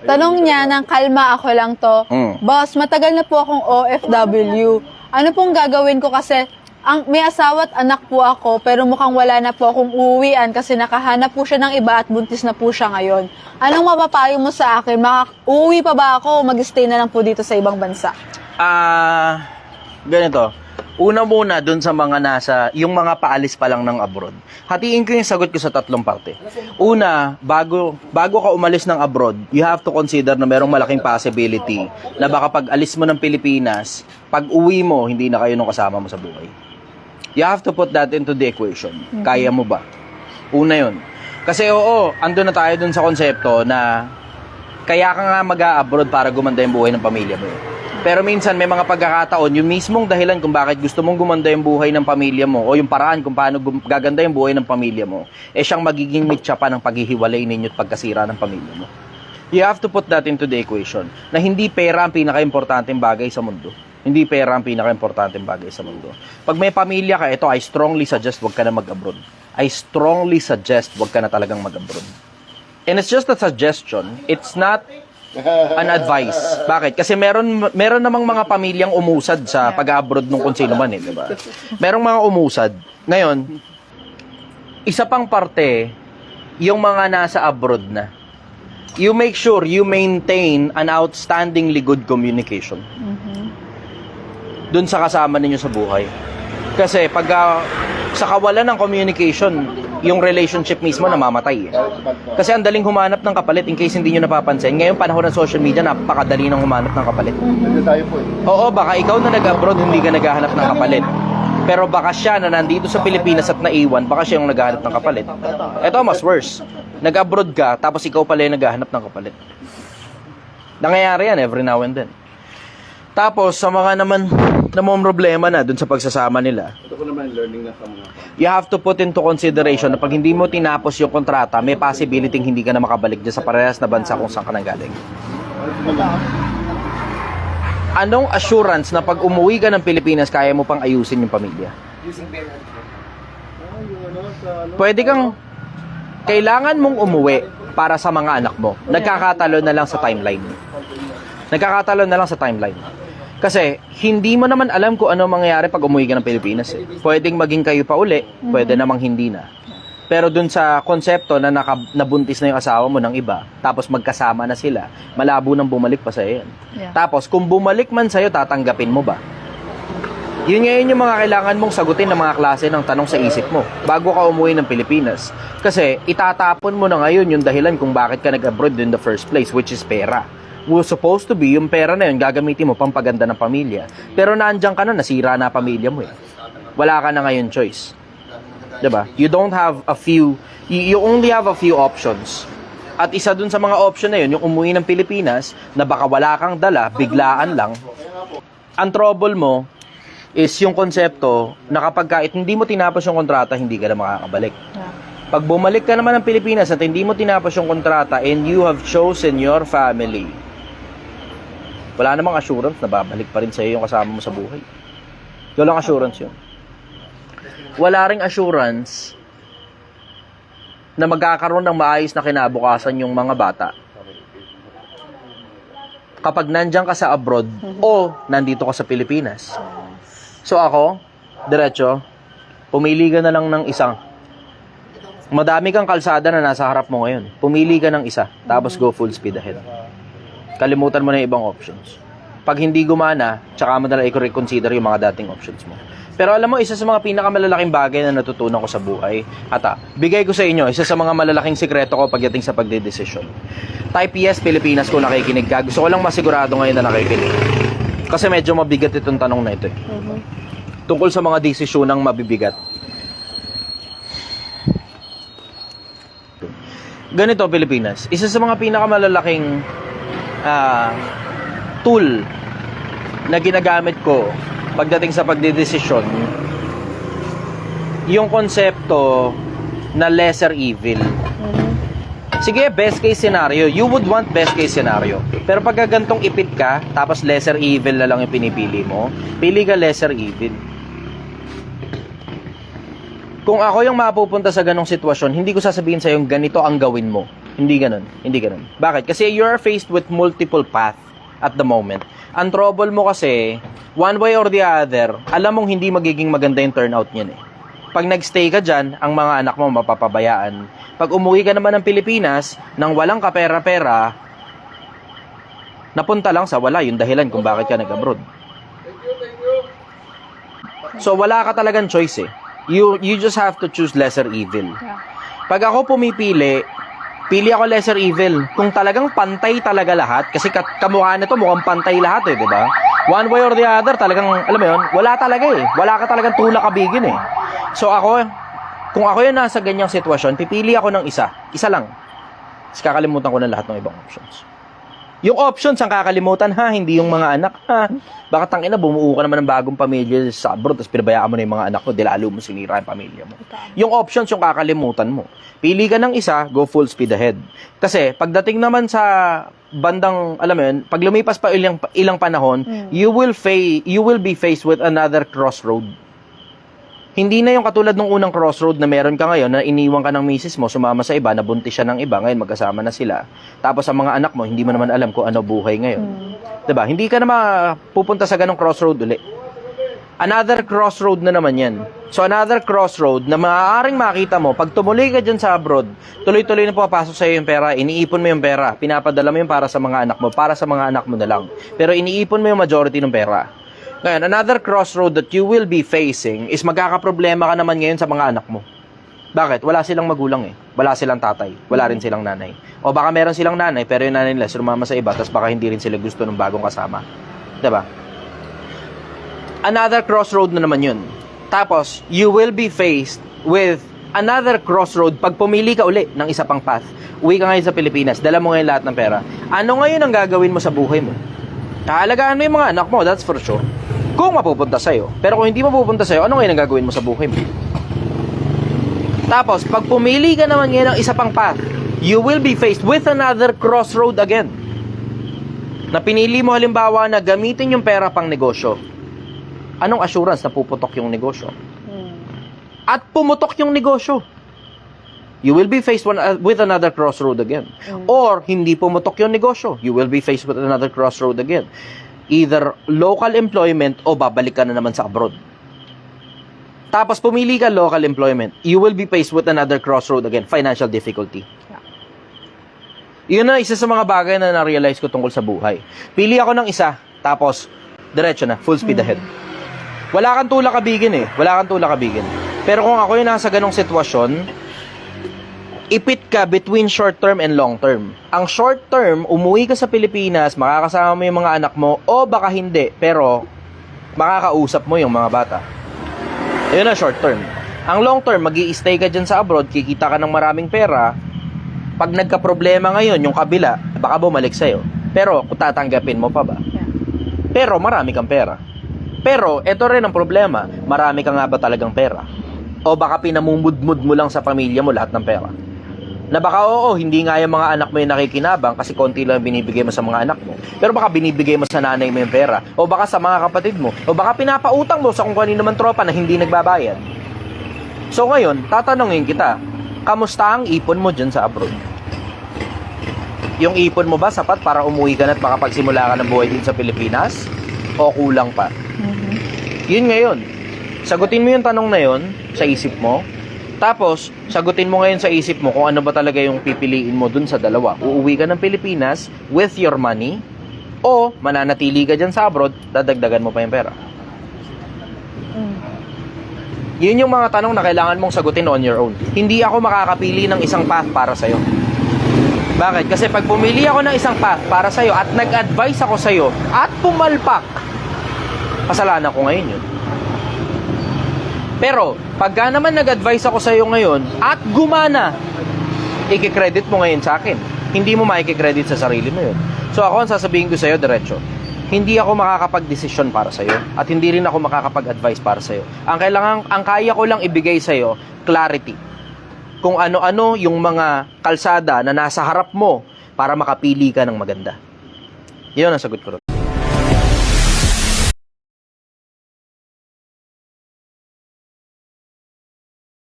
Tanong niya ng kalma ako lang to. Boss, matagal na po akong OFW. Ano pong gagawin ko kasi may asawa at anak po ako pero mukhang wala na po akong uuwian kasi nakahanap po siya ng iba at buntis na po siya ngayon. Anong mapapayo mo sa akin? Uuwi pa ba ako o mag-stay na lang po dito sa ibang bansa? Ganito. Una muna dun sa mga yung mga paalis pa lang ng abroad. Hatiin ko yung sagot ko sa tatlong parte. Una, bago ka umalis ng abroad, you have to consider na merong malaking possibility na baka pag alis mo ng Pilipinas, pag uwi mo, hindi na kayo nung kasama mo sa buhay. You have to put that into the equation. Kaya mo ba? Una yun. Kasi ando na tayo dun sa konsepto na kaya ka nga mag-a-abroad para gumanda yung buhay ng pamilya mo. Pero minsan may mga pagkakataon, yung mismong dahilan kung bakit gusto mong gumanda yung buhay ng pamilya mo o yung paraan kung paano gaganda yung buhay ng pamilya mo, siyang magiging mitya pa ng paghihiwalay ninyo at pagkasira ng pamilya mo. You have to put that into the equation na hindi pera ang pinaka-importanteng bagay sa mundo. Hindi pera ang pinaka-importanteng bagay sa mundo. Pag may pamilya ka, I strongly suggest wag ka na mag-abroad. I strongly suggest wag ka na talagang mag-abroad. And it's just a suggestion. It's not an advice. Bakit? Kasi meron namang mga pamilyang umusad sa pag-abroad nung kung sino man diba? Merong mga umusad. Ngayon, isa pang parte, yung mga nasa abroad na, you make sure you maintain an outstandingly good communication. Dun sa kasama ninyo sa buhay. Kasi pag sa kawalan ng communication, yung relationship mismo namamatay. Kasi ang daling humanap ng kapalit in case hindi nyo napapansin. Ngayon panahon ng social media, napakadali ng humanap ng kapalit. Oo, baka ikaw na nag-abroad, hindi ka naghahanap ng kapalit. Pero baka siya na nandito sa Pilipinas at naiwan, baka siya yung naghahanap ng kapalit. Ito, mas worse. Nag-abroad ka, tapos ikaw pala yung naghahanap ng kapalit. Nangyayari yan every now and then. Tapos, sa mga naman problema na dun sa pagsasama nila, Ito ko naman learning na sa mga you have to put into consideration na pag hindi mo tinapos yung kontrata, may possibility hindi ka na makabalik dyan sa parehas na bansa kung saan ka nanggaling. Anong assurance na pag umuwi ka ng Pilipinas, kaya mo pang ayusin yung pamilya? Kailangan mong umuwi para sa mga anak mo. Nagkakatalo na lang sa timeline. Kasi, hindi mo naman alam kung ano mangyayari pag umuwi ka ng Pilipinas. Pwedeng maging kayo pa uli, pwede namang hindi na. Pero dun sa konsepto na nabuntis na yung asawa mo ng iba, tapos magkasama na sila, malabo nang bumalik pa sa'yo yan. Tapos, kung bumalik man sa'yo, tatanggapin mo ba? Yun ngayon yung mga kailangan mong sagutin ng mga klase ng tanong sa isip mo bago ka umuwi ng Pilipinas. Kasi, itatapon mo na ngayon yung dahilan kung bakit ka nag-abroad in the first place, which is pera. Was supposed to be, yung pera na yun, gagamitin mo pampaganda ng pamilya. Pero naandyan ka na, nasira na pamilya mo Wala ka na ngayon choice. Diba? You don't have a few, you only have a few options. At isa dun sa mga option na yun, yung umuwi ng Pilipinas, na baka wala kang dala, biglaan lang. Ang trouble mo, is yung konsepto, na kapag kahit hindi mo tinapos yung kontrata, hindi ka na makakabalik. Pag bumalik ka naman ng Pilipinas at hindi mo tinapos yung kontrata and you have chosen your family, wala namang assurance na babalik pa rin sa'yo yung kasama mo sa buhay. Walang assurance yun. Wala ring assurance na magkakaroon ng maayos na kinabukasan yung mga bata kapag nandyan ka sa abroad o nandito ka sa Pilipinas. So ako, diretso, pumili ka na lang ng isang. Madami kang kalsada na nasa harap mo ngayon. Pumili ka ng isa, tapos go full speed ahead. Kalimutan mo na yung ibang options. Pag hindi gumana, tsaka mo na lang i-reconsider yung mga dating options mo. Pero alam mo, isa sa mga pinakamalalaking bagay na natutunan ko sa buhay, bigay ko sa inyo, isa sa mga malalaking sikreto ko pagdating sa pagdedesisyon. Type yes, Pilipinas kung nakikinig ka. Gusto ko lang masigurado ngayon na nakikinig. Kasi medyo mabigat itong tanong na ito. Tungkol sa mga desisyonang mabibigat. Ganito, Pilipinas. Isa sa mga pinakamalalaking tool na ginagamit ko pagdating sa pagdedesisyon, yung konsepto na lesser evil. Sige, best case scenario. You would want best case scenario. Pero pag gantong ipit ka, tapos lesser evil na lang yung pinipili mo, pili ka lesser evil. Kung ako yung mapupunta sa ganong sitwasyon, hindi ko sasabihin sa'yo ganito ang gawin mo. Hindi ganun. Hindi ganun. Bakit? Kasi you're faced with multiple path at the moment. Ang trouble mo kasi, one way or the other, alam mong hindi magiging maganda yung turnout niyan eh. Pag nagstay ka dyan, ang mga anak mo mapapabayaan. Pag umuwi ka naman ng Pilipinas, nang walang kapera-pera, napunta lang sa wala yung dahilan kung bakit ka nag-abroad. So wala ka talagang choice eh. You just have to choose lesser evil. Pag ako pumipili, pili ako lesser evil. Kung talagang pantay talaga lahat, kasi kamukha nito mukhang pantay lahat eh, di ba? One way or the other, talagang, alam mo yun, wala talaga eh. Wala ka talagang tulak kabigin eh. So ako, kung ako yung nasa ganyang sitwasyon, pipili ako ng isa. Isa lang. Tapos kakalimutan ko na lahat ng ibang options. Yung options ang kakalimutan ha, hindi yung mga anak ha. Baka tangina, bumuo ka naman ng bagong pamilya sa abroad, tapos pinabayaan mo na yung mga anak mo, di lalo mo sinira yung pamilya mo. Yung options yung kakalimutan mo. Pili ka ng isa, go full speed ahead. Kasi pagdating naman sa bandang, alam mo yun, pag lumipas pa ilang panahon, you will be faced with another crossroad. Hindi na yung katulad ng unang crossroad na meron ka ngayon na iniwan ka ng misis mo, sumama sa iba, nabuntis siya ng iba, ngayon magkasama na sila. Tapos ang mga anak mo, hindi mo naman alam kung ano buhay ngayon. Diba? Hindi ka na mapupunta sa ganong crossroad uli. Another crossroad na naman yan. So another crossroad na maaaring makita mo, pag tumuloy ka dyan sa abroad, tuloy-tuloy na papasok sa'yo yung pera, iniipon mo yung pera, pinapadala mo yung para sa mga anak mo, para sa mga anak mo na lang. Pero iniipon mo yung majority ng pera. Ngayon, another crossroad that you will be facing is magkakaproblema ka naman ngayon sa mga anak mo. Bakit? Wala silang magulang eh. Wala silang tatay. Wala rin silang nanay. O baka meron silang nanay, pero yung nanay nila sumama sa iba, tapos baka hindi rin sila gusto ng bagong kasama. Diba? Another crossroad na naman yun. Tapos, you will be faced with another crossroad pag pumili ka uli ng isa pang path. Uwi ka ngayon sa Pilipinas, dala mo ngayon lahat ng pera. Ano ngayon ang gagawin mo sa buhay mo? Kaalagaan mo yung mga anak mo, that's for sure. Kung mapupunta sa'yo. Pero kung hindi mapupunta sa'yo, ano ngayon ang gagawin mo sa buhay mo? Tapos, pag pumili ka naman ngayon ng isa pang path, you will be faced with another crossroad again. Na pinili mo halimbawa na gamitin yung pera pang negosyo. Anong assurance na puputok yung negosyo? At pumutok yung negosyo. You will be faced with another crossroad again. Or, hindi pumutok yung negosyo. You will be faced with another crossroad again. Either local employment o babalik ka na naman sa abroad. Tapos pumili ka local employment, you will be faced with another crossroad again, financial difficulty. Yun na isa sa mga bagay na na-realize ko tungkol sa buhay. Pili ako ng isa, tapos diretso na, full speed ahead. Wala kang tulak kabigin eh. Wala kang tulak kabigin. Pero kung ako yung nasa ganong sitwasyon, ipit ka between short term and long term. Ang short term, umuwi ka sa Pilipinas, makakasama mo yung mga anak mo, o baka hindi, pero makakausap mo yung mga bata. Ayun na short term. Ang long term, mag-i-stay ka dyan sa abroad, kikita ka ng maraming pera, pag nagka-problema ngayon, yung kabila, baka bumalik sa'yo. Pero, kung tatanggapin mo pa ba? Pero, marami kang pera. Pero, eto rin ang problema, marami ka nga ba talagang pera? O baka pinamumudmud mo lang sa pamilya mo lahat ng pera? Na baka hindi nga yung mga anak mo yung nakikinabang kasi konti lang binibigay mo sa mga anak mo. Pero baka binibigay mo sa nanay mo yung pera. O baka sa mga kapatid mo. O baka pinapautang mo sa kung kanino man tropa na hindi nagbabayad. So ngayon, tatanungin kita, kamusta ang ipon mo dyan sa abroad? Yung ipon mo ba sapat para umuwi ka na at makapagsimula ka ng buhay din sa Pilipinas? O kulang pa? Yun ngayon. Sagutin mo yung tanong na yun sa isip mo. Tapos, sagutin mo ngayon sa isip mo kung ano ba talaga yung pipiliin mo dun sa dalawa. Uuwi ka ng Pilipinas with your money o mananatili ka dyan sa abroad, dadagdagan mo pa yung pera. Yun yung mga tanong na kailangan mong sagutin on your own. Hindi ako makakapili ng isang path para sa'yo. Bakit? Kasi pag pumili ako ng isang path para sa'yo at nag-advise ako sa'yo at pumalpak, kasalanan ko ngayon yun. Pero, pagka naman nag-advise ako sa iyo ngayon at gumana, i-credit mo ngayon sa akin. Hindi mo ma-credit sa sarili mo yun. So ako, ang sasabihin ko sa iyo, diretso. Hindi ako makakapag-desisyon para sa iyo at hindi rin ako makakapag-advise para sa iyo. Ang kaya ko lang ibigay sa iyo, clarity. Kung ano-ano yung mga kalsada na nasa harap mo para makapili ka ng maganda. Yun ang sagot ko ron.